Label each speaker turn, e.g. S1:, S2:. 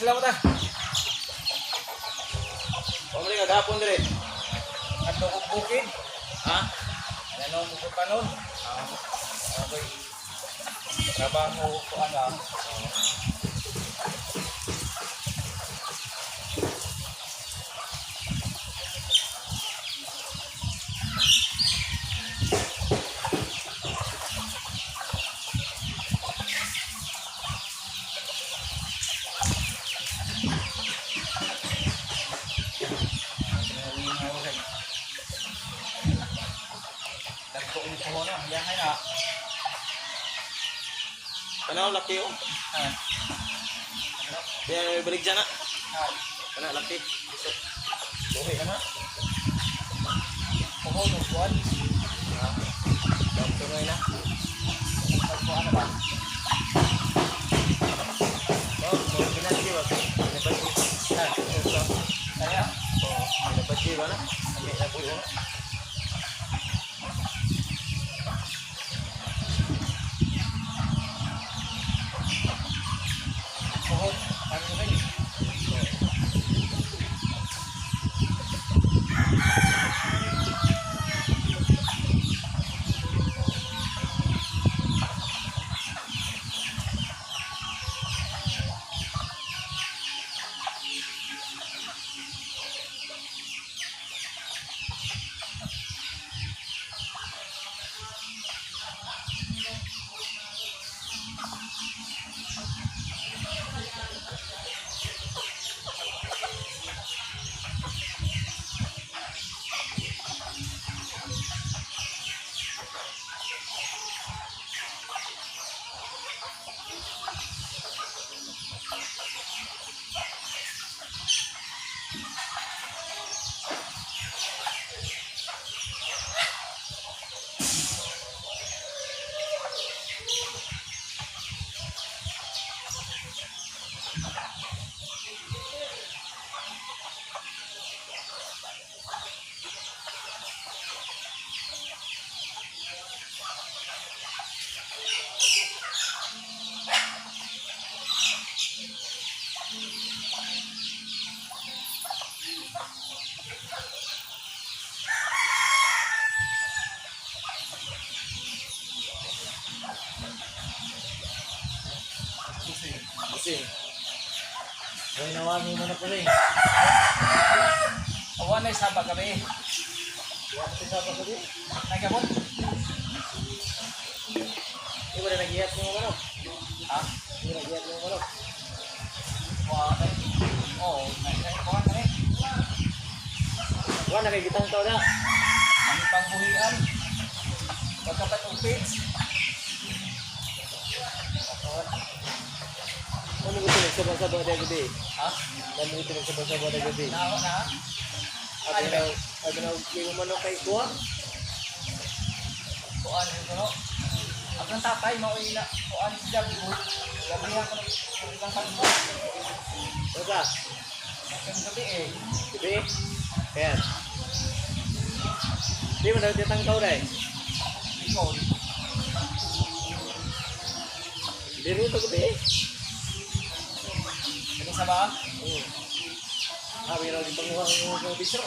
S1: salamat ah.
S2: Pamuli nga gapon dire.
S1: Ato kong bukid.
S2: Ha?
S1: Ano mo ko kanon? Okay. Trabaho ko ano. Yahay na.
S2: Ano laki oh.
S1: Ah.
S2: Dia balik jana.
S1: Ah.
S2: Kana laki.
S1: Okay ka na? Oo, nagkuhan.
S2: Doktor na.
S1: Nagkuhan na ba?
S2: Oh, so pinagi ba? Pinabati.
S1: Ah, ito. Kaya?
S2: Oh, pinabati ba na? Ami ako yun.
S1: Oo, ano ba yun?
S2: Kasi. Ay nawagi mo na pala eh.
S1: Awan na isaba kami.
S2: Kaya kasi sa pagkabi.
S1: Nagkamot?
S2: Di ba na nag-ihat mo ano?
S1: Ha?
S2: Di ba nag-ihat mo ano?
S1: Wala. Oo, nagkuhan kami.
S2: Wala nakikitang tao na.
S1: Ang pangbuhian. Pagkapat ng page.
S2: Ano gusto mo sabang-sabang na gabi?
S1: Ha?
S2: Ano gusto mo sabang-sabang na gabi?
S1: Nako na.
S2: Abi na yung manok kay kuha.
S1: Kuhan ito no. Ang tatay mauwi na. Kuhan siya. Gabi ako ng isang kanto.
S2: Basta,
S1: Ang gabi eh.
S2: gabi. Ayan. Di mo nakikitang tao na eh.
S1: Ikaw.
S2: Di rin ito gabi.
S1: Ano sa ba?
S2: Abi na rin panguha ng bisyo.